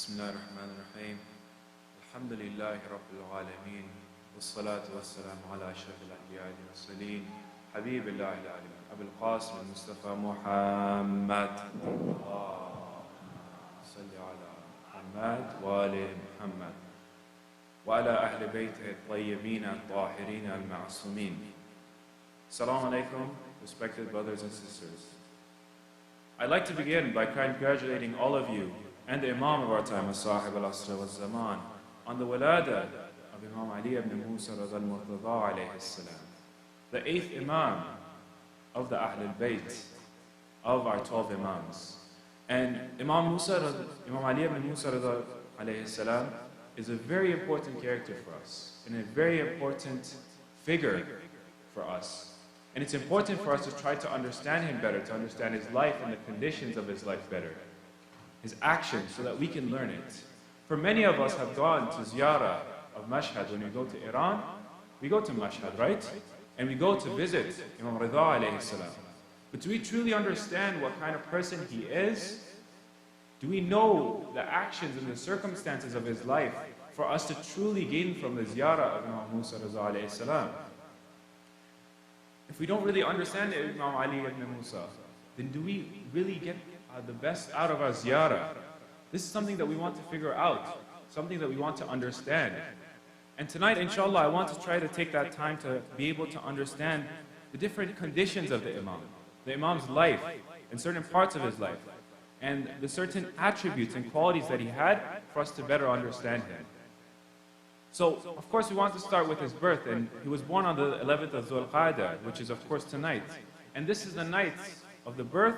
بسم الله الرحمن الرحيم الحمد لله رب العالمين والصلاة والسلام على أشرف الأنبياء والمرسلين حبيب الله العالمين أبي القاسم المصطفى محمد صل على محمد وآل محمد وعلى أهل بيته الطيبين الطاهرين المعصومين. Assalamu alaikum, respected brothers and sisters. I'd like to begin by congratulating all of you and the Imam of our time, As-Sahib al-Asr wal-Zaman, on the Wiladat of Imam Ali ibn Musa Reza al-Murtada alayhi salam, the 8th Imam of the Ahl al-Bayt, of our 12 Imams. And Imam Ali ibn Musa Reza alayhi salam is a very important character for us, and a very important figure for us. And it's important for us to try to understand him better, to understand his life and the conditions of his life better, his actions, so that we can learn it. For many of us have gone to ziyarah of Mashhad. When we go to Iran, we go to Mashhad, right? And we go to visit Imam Reza alayhi salam. But do we truly understand what kind of person he is? Do we know the actions and the circumstances of his life for us to truly gain from the ziyarah of Imam Musa Reza alayhi salam? If we don't really understand Imam Ali ibn Musa, then do we really get the best out of our ziyarah? This is something that we want to figure out, something that we want to understand. And tonight, inshallah, I want to try to take that time to be able to understand the different conditions of the Imam's life, and certain parts of his life, and the certain attributes and qualities that he had for us to better understand him. So, of course, we want to start with his birth, and he was born on the 11th of Dhul Qa'dah, which is, of course, tonight. And this is the night of the birth,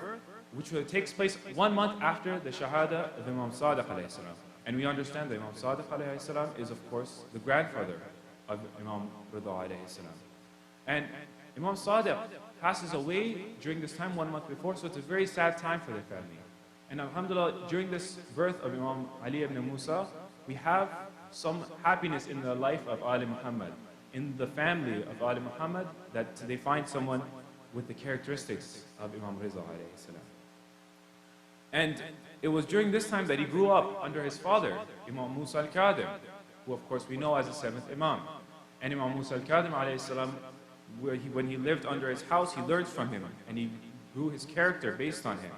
which takes place 1 month after the Shahada of Imam Sadiq alayhi salam. And we understand that Imam Sadiq alayhi salam is, of course, the grandfather of Imam Reza alayhi salam. And Imam Sadiq passes away during this time 1 month before, so it's a very sad time for the family. And alhamdulillah, during this birth of Imam Ali ibn Musa, we have some happiness in the life of Ali Muhammad, in the family of Ali Muhammad, that they find someone with the characteristics of Imam Reza alayhi salam. And it was during this time that he grew up under his father, Imam Musa al-Kadhim, who of course we know as the 7th Imam. And Imam Musa al-Kadhim alayhi salam, when he lived under his house, he learned from him, and he grew his character based on him.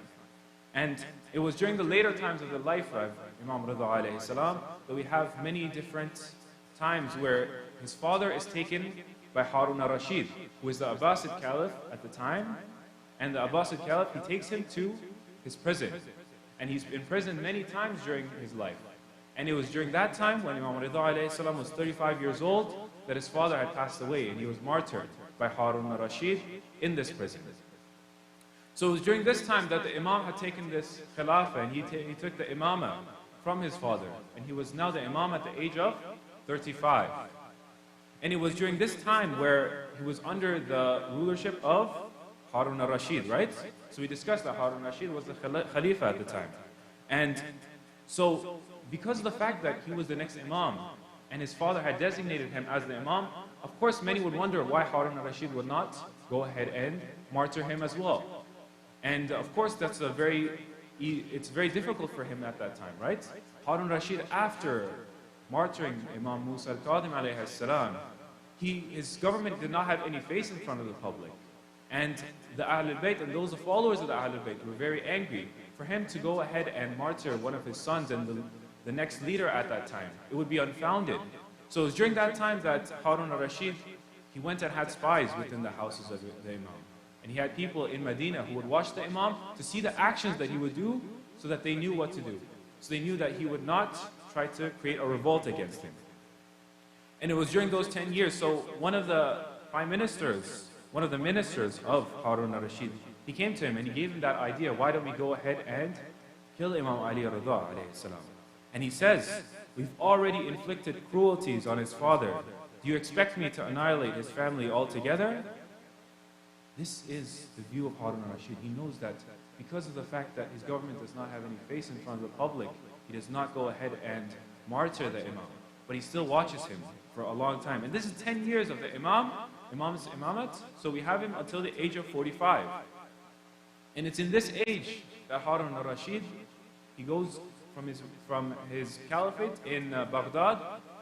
And it was during the later times of the life of Imam Reza alayhi salam that we have many different times where his father is taken by Harun al-Rashid, who is the Abbasid Caliph at the time. And the Abbasid Caliph, he takes him to his prison. And he's imprisoned many times during his life. And it was during that time, when Imam Reza alayhi salam was 35 years old, that his father had passed away, and he was martyred by Harun al-Rashid in this prison. So it was during this time that the Imam had taken this Khilafah, and he took the Imamah from his father. And he was now the Imam at the age of 35. And it was during this time where he was under the rulership of Harun al-Rashid, right? So we discussed that Harun al-Rashid was the Khalifa at the time. And so, because of the fact that he was the next Imam, and his father had designated him as the Imam, of course many would wonder why Harun al-Rashid would not go ahead and martyr him as well. And of course that's it's very difficult for him at that time, right? Harun al-Rashid, after martyring Imam Musa al-Kadhim alayhi salam, his government did not have any face in front of the public. And the Ahl al-Bayt and those followers of the Ahl al-Bayt were very angry for him to go ahead and martyr one of his sons and the next leader at that time. It would be unfounded. So it was during that time that Harun al-Rashid, he went and had spies within the houses of the Imam. And he had people in Medina who would watch the Imam to see the actions that he would do, so that they knew what to do. So they knew that he would not try to create a revolt against him. And it was during those 10 years, so one of the ministers of Harun al-Rashid, he came to him and he gave him that idea, why don't we go ahead and kill Imam Ali Reza alayhi salam? And he says, we've already inflicted cruelties on his father. Do you expect me to annihilate his family altogether? This is the view of Harun al-Rashid. He knows that because of the fact that his government does not have any face in front of the public, he does not go ahead and martyr the Imam, but he still watches him for a long time. And this is 10 years of the Imam's imamat, so we have him until the age of 45. And it's in this age that Harun al-Rashid, he goes from his caliphate in Baghdad,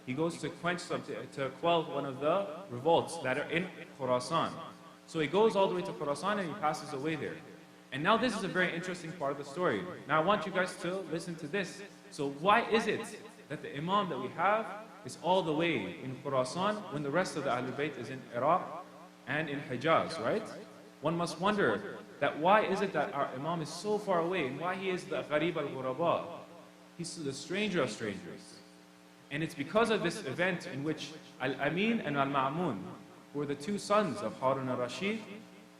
he goes to to quell one of the revolts that are in Khurasan. So he goes all the way to Khurasan and he passes away there. And now this is a very interesting part of the story. Now I want you guys to listen to this. So why is it that the Imam that we have is all the way in Khurasan when the rest of the Ahlul Bayt is in Iraq and in Hijaz, right? One must wonder that why is it that our Imam is so far away and why he is the Gharib al-Ghuraba? He's the stranger of strangers. And it's because of this event in which Al-Amin and Al-Ma'mun, who were the two sons of Harun al-Rashid,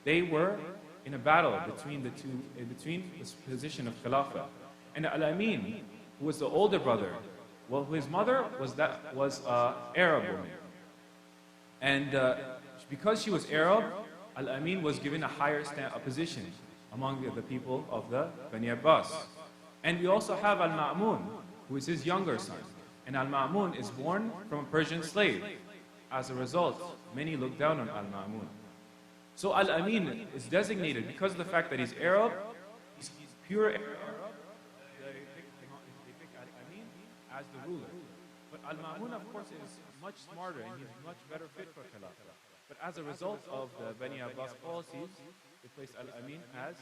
they were in a battle between the this position of Khilafah. And Al-Amin, who was the older brother, well, his mother was Arab woman. And because she was Arab, Al-Amin was given a higher position among the people of the Bani Abbas. And we also have Al-Ma'mun, who is his younger son. And Al-Ma'mun is born from a Persian slave. As a result, many look down on Al-Ma'mun. So Al-Amin is designated because of the fact that he's Arab, he's pure Arab. They pick Al-Amin as the ruler. But Al-Ma'mun, of course, is much smarter and he's much better fit for Khilafah. But as a result of the Bani Abbas policies, they placed Al-Amin as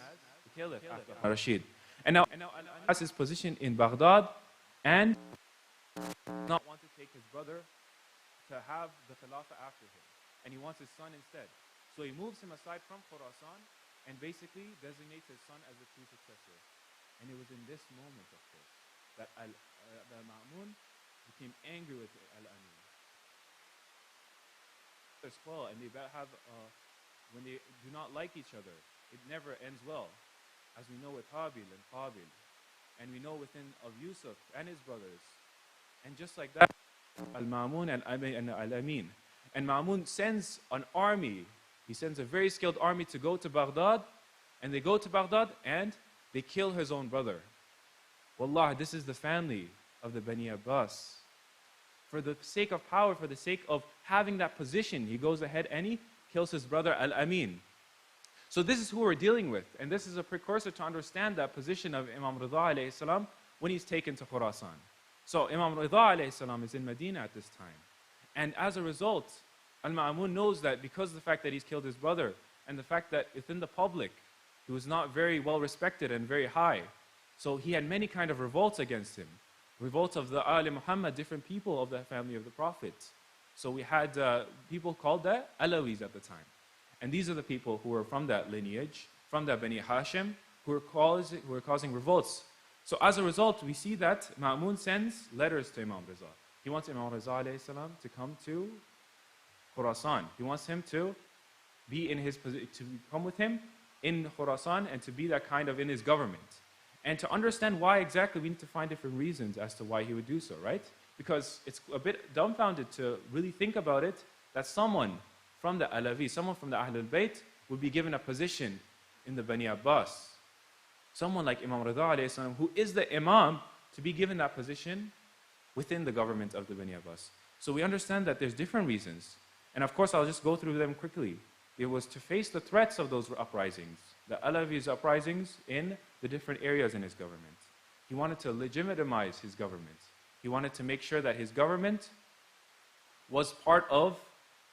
the caliph after Rashid. And now Al-Amin has his position in Baghdad and does not want to take his brother to have the Khilafah after him. And he wants his son instead. So he moves him aside from Khurasan and basically designates his son as the true successor. And it was in this moment, of course, that Al-Ma'mun became angry with Al-Amin. There's quarrel, and they have, when they do not like each other, it never ends well. As we know with Habil and Qabil, and we know within of Yusuf and his brothers. And just like that, Al-Ma'mun and Al-Amin. And Ma'mun sends an army. He sends a very skilled army to go to Baghdad. And they go to Baghdad and they kill his own brother. Wallah, this is the family of the Bani Abbas. For the sake of power, for the sake of having that position, he goes ahead and he kills his brother Al-Amin. So this is who we're dealing with. And this is a precursor to understand that position of Imam Reza alayhi salam when he's taken to Khurasan. So Imam Reza alayhi salam is in Medina at this time. And as a result, Al-Ma'mun knows that because of the fact that he's killed his brother and the fact that within the public, he was not very well respected and very high. So he had many kind of revolts against him. Revolts of the Ali Muhammad, different people of the family of the Prophet. So we had people called the Alawis at the time. And these are the people who were from that lineage, from that Bani Hashim, who were causing revolts. So as a result, we see that Ma'mun sends letters to Imam Reza. He wants Imam Reza alayhi salam to come to Khurasan. He wants him to be in his position, to come with him in Khurasan and to be that kind of in his government. And to understand why exactly, we need to find different reasons as to why he would do so, right? Because it's a bit dumbfounded to really think about it, that someone from the Alawi, someone from the Ahlul Bayt would be given a position in the Bani Abbas. Someone like Imam Reza alayhi salam, who is the Imam, to be given that position within the government of the Bani Abbas. So we understand that there's different reasons. And of course, I'll just go through them quickly. It was to face the threats of those uprisings, the Alawi's uprisings in the different areas in his government. He wanted to legitimize his government. He wanted to make sure that his government was part of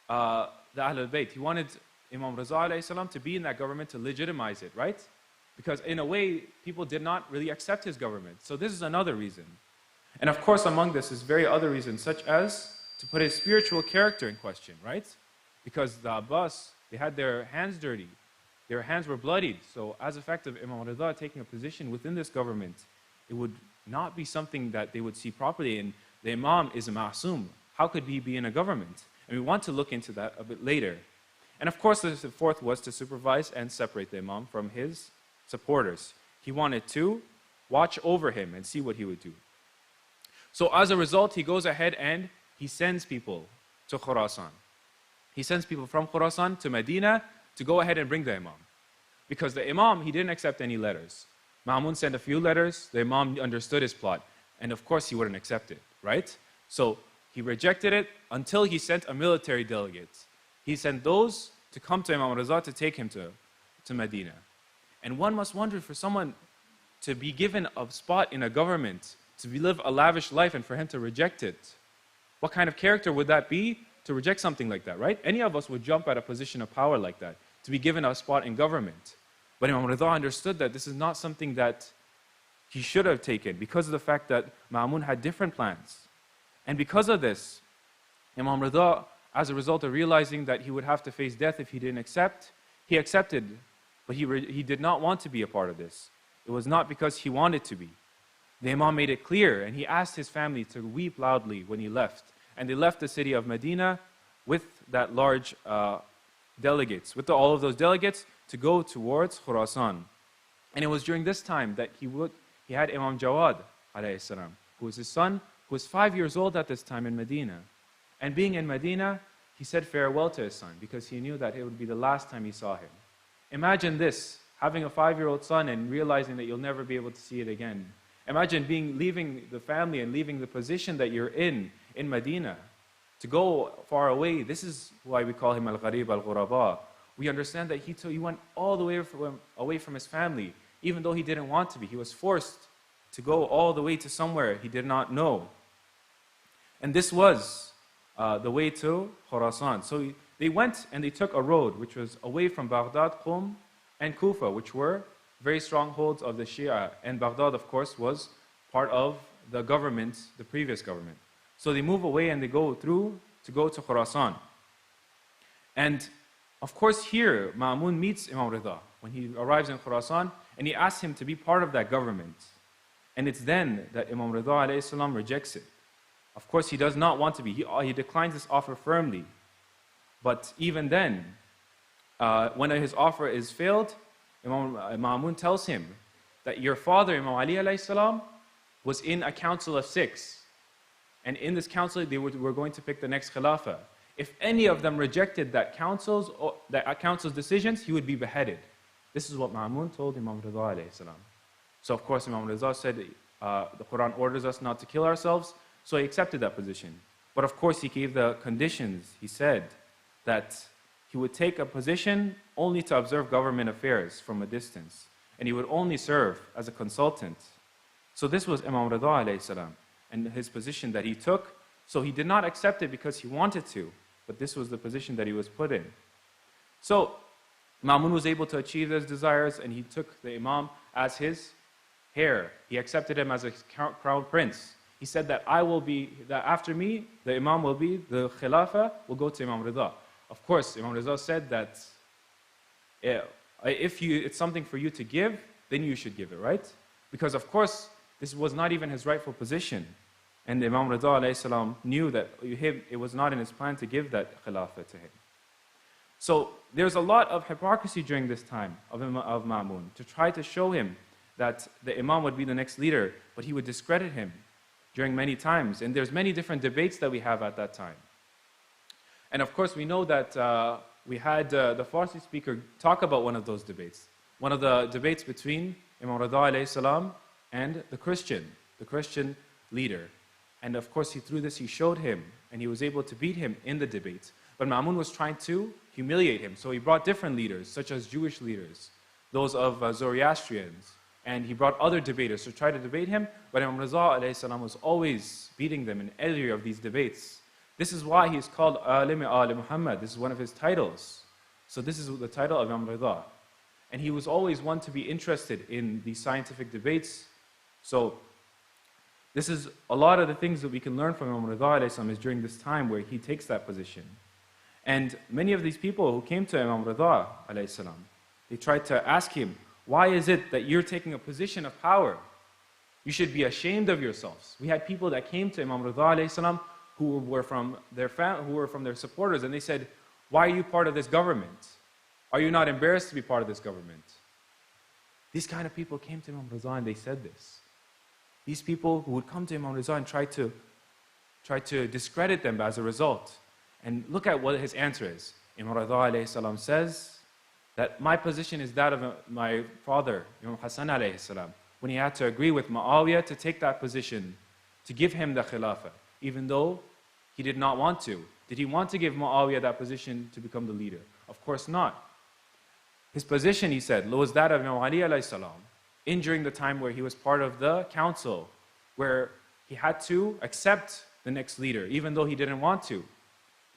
the Ahlul Bayt. He wanted Imam Reza alayhi salam to be in that government to legitimize it, right? Because in a way, people did not really accept his government. So this is another reason. And of course, among this is very other reasons, such as to put his spiritual character in question, right? Because the Abbas, they had their hands dirty. Their hands were bloodied. So as a fact of Imam Reza taking a position within this government, it would not be something that they would see properly. And the Imam is a ma'asum. How could he be in a government? And we want to look into that a bit later. And of course, the fourth was to supervise and separate the Imam from his supporters. He wanted to watch over him and see what he would do. So as a result, he goes ahead and he sends people to Khurasan. He sends people from Khurasan to Medina to go ahead and bring the Imam. Because the Imam, he didn't accept any letters. Ma'mun sent a few letters, the Imam understood his plot. And of course, he wouldn't accept it, right? So he rejected it until he sent a military delegate. He sent those to come to Imam Reza to take him to Medina. And one must wonder, for someone to be given a spot in a government, live a lavish life and for him to reject it. What kind of character would that be to reject something like that, right? Any of us would jump at a position of power like that, to be given a spot in government. But Imam Reza understood that this is not something that he should have taken because of the fact that Ma'mun had different plans. And because of this, Imam Reza, as a result of realizing that he would have to face death if he didn't accept, he accepted, but he did not want to be a part of this. It was not because he wanted to be. The Imam made it clear, and he asked his family to weep loudly when he left. And they left the city of Medina with that large delegates, with all of those delegates to go towards Khurasan. And it was during this time that he had Imam Jawad, alayhi salam, who was his son, who was 5 years old at this time in Medina. And being in Medina, he said farewell to his son because he knew that it would be the last time he saw him. Imagine this, having a 5-year-old son and realizing that you'll never be able to see it again. Imagine leaving the family and leaving the position that you're in Medina, to go far away. This is why we call him Al-Gharib Al-Ghuraba. We understand that he went all the way away from his family, even though he didn't want to be. He was forced to go all the way to somewhere he did not know. And this was the way to Khurasan. So they went and they took a road which was away from Baghdad, Qum, and Kufa, which were very strongholds of the Shia. And Baghdad, of course, was part of the government, the previous government. So they move away and they go through to go to Khurasan. And of course here, Ma'mun meets Imam Reza when he arrives in Khurasan, and he asks him to be part of that government. And it's then that Imam Reza alayhi salam rejects it. Of course, he does not want to be. He declines this offer firmly. But even then, when his offer is failed, Ma'mun tells him that your father, Imam Ali alayhi salam, was in a council of 6. And in this council, they were going to pick the next Khilafah. If any of them rejected that council's decisions, he would be beheaded. This is what Ma'mun told Imam Reza alayhi salam. So of course, Imam Reza said, the Quran orders us not to kill ourselves, so he accepted that position. But of course, he gave the conditions. He said that he would take a position only to observe government affairs from a distance, and he would only serve as a consultant. So this was Imam Reza alayhi salam, and his position that he took. So he did not accept it because he wanted to, but this was the position that he was put in. So Ma'mun was able to achieve his desires, and he took the Imam as his heir. He accepted him as a crown prince. He said that that after me, the Imam will be, the Khilafah will go to Imam Reza. Of course, Imam Reza said that if it's something for you to give, then you should give it, right? Because of course, this was not even his rightful position. And Imam Reza alayhi salam knew that it was not in his plan to give that Khilafah to him. So there's a lot of hypocrisy during this time of Ma'mun to try to show him that the Imam would be the next leader, but he would discredit him during many times. And there's many different debates that we have at that time. And of course, we know that we had the Farsi speaker talk about one of those debates. One of the debates between Imam Reza alayhi salam and the Christian leader. And of course, through this, he showed him, and he was able to beat him in the debate. But Ma'mun was trying to humiliate him. So he brought different leaders, such as Jewish leaders, those of Zoroastrians, and he brought other debaters to try to debate him. But Imam Reza alayhi salam was always beating them in every of these debates. This is why he is called Alim Ali Muhammad. This is one of his titles. So this is the title of Imam Reza. And he was always one to be interested in these scientific debates. So this is a lot of the things that we can learn from Imam Reza alayhi salam is during this time where he takes that position. And many of these people who came to Imam Reza alayhi salam, they tried to ask him, why is it that you're taking a position of power? You should be ashamed of yourselves. We had people that came to Imam Reza alayhi salam who were from their supporters, and they said, why are you part of this government? Are you not embarrassed to be part of this government? These kind of people came to Imam Reza and they said this. These people who would come to Imam Reza and try to discredit them as a result. And look at what his answer is. Imam Reza alayhi salam says that my position is that of my father, Imam Hassan alayhi salam, when he had to agree with Muawiyah to take that position, to give him the Khilafah, even though he did not want to. Did he want to give Muawiyah that position to become the leader? Of course not. His position, he said, was that of Imam Ali alayhi salam, during the time where he was part of the council where he had to accept the next leader, even though he didn't want to.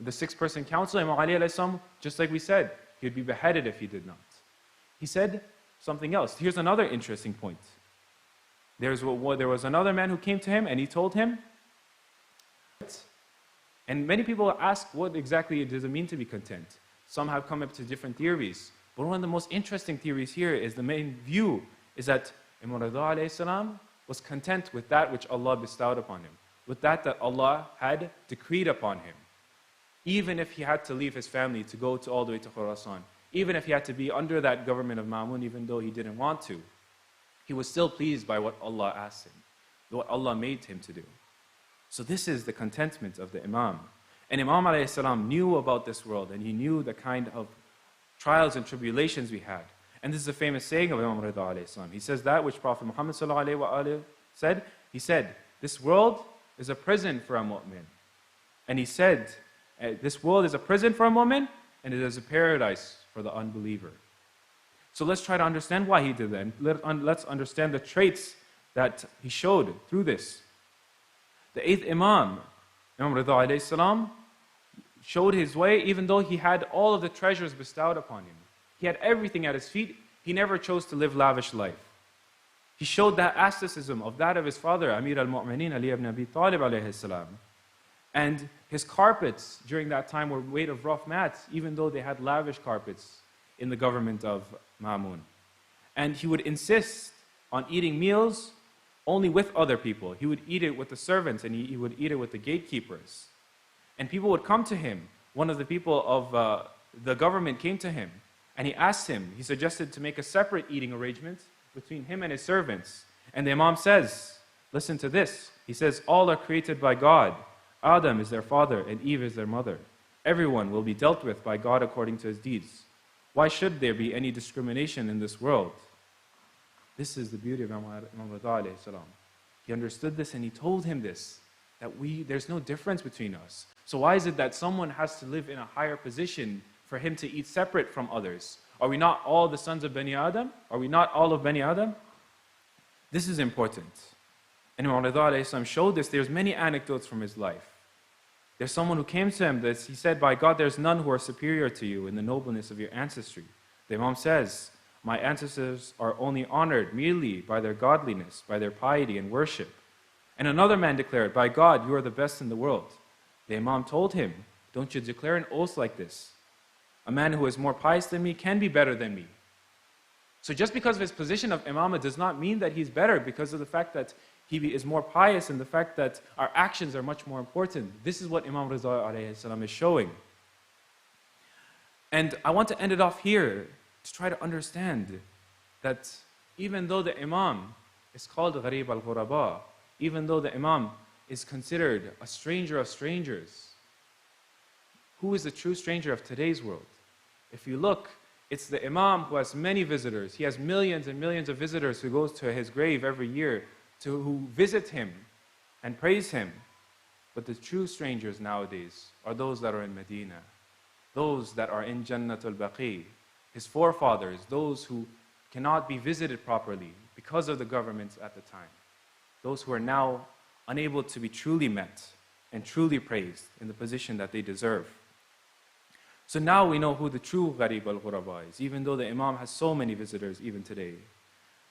The 6-person council, Imam Ali alayhi salam, just like we said, he would be beheaded if he did not. He said something else. Here's another interesting point. There was another man who came to him and he told him, and many people ask, what exactly does it mean to be content? Some have come up to different theories. But one of the most interesting theories here is the main view is that Imam Reza alayhi salam was content with that which Allah bestowed upon him, with that Allah had decreed upon him. Even if he had to leave his family to go all the way to Khurasan, even if he had to be under that government of Ma'mun, even though he didn't want to, he was still pleased by what Allah asked him, what Allah made him to do. So this is the contentment of the Imam. And Imam alayhi salam knew about this world, and he knew the kind of trials and tribulations we had. And this is a famous saying of Imam Reza alayhi salam. He says that which Prophet Muhammad sallallahu alayhi wa said. He said, this world is a prison for a mu'min. And he said, this world is a prison for a mu'min, and it is a paradise for the unbeliever. So let's try to understand why he did that. And let's understand the traits that he showed through this. The 8th Imam, Imam Reza alayhi salam, showed his way even though he had all of the treasures bestowed upon him. He had everything at his feet. He never chose to live lavish life. He showed that asceticism of that of his father, Amir al-Mu'mineen Ali ibn Abi Talib alayhi salam. And his carpets during that time were made of rough mats, even though they had lavish carpets in the government of Ma'mun. And he would insist on eating meals only with other people. He would eat it with the servants, and he would eat it with the gatekeepers. And people would come to him. One of the people of the government came to him, and he asked him, he suggested to make a separate eating arrangement between him and his servants. And the Imam says, listen to this. He says, all are created by God. Adam is their father, and Eve is their mother. Everyone will be dealt with by God according to his deeds. Why should there be any discrimination in this world? This is the beauty of Imam Reza alayhi salam. He understood this and he told him this, that there's no difference between us. So why is it that someone has to live in a higher position for him to eat separate from others? Are we not all the sons of Bani Adam? Are we not all of Bani Adam? This is important. And Imam Reza alayhi salam showed this. There's many anecdotes from his life. There's someone who came to him that he said, by God, there's none who are superior to you in the nobleness of your ancestry. The Imam says, my ancestors are only honored merely by their godliness, by their piety and worship. And another man declared, by God, you are the best in the world. The Imam told him, don't you declare an oath like this? A man who is more pious than me can be better than me. So just because of his position of imamah does not mean that he's better because of the fact that he is more pious and the fact that our actions are much more important. This is what Imam Reza alayhi salam is showing. And I want to end it off here to try to understand that even though the Imam is called Gharib al-Ghuraba, even though the Imam is considered a stranger of strangers, who is the true stranger of today's world? If you look, it's the Imam who has many visitors. He has millions and millions of visitors who goes to his grave every year, who visit him and praise him. But the true strangers nowadays are those that are in Medina, those that are in Jannatul Baqi, his forefathers, those who cannot be visited properly because of the governments at the time, those who are now unable to be truly met and truly praised in the position that they deserve. So now we know who the true Gharib al-Ghuraba is, even though the Imam has so many visitors even today.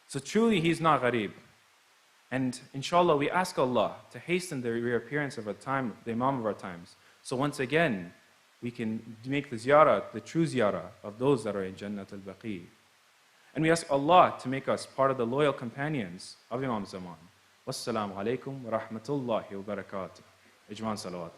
So truly he's not Gharib. And inshallah we ask Allah to hasten the reappearance of the Imam of our times. So once again, we can make the ziyarah, the true ziyarah of those that are in Jannat al-Baqi. And we ask Allah to make us part of the loyal companions of Imam Zaman. Wassalamu alaikum wa rahmatullahi wa barakatuh. Ijman salawat.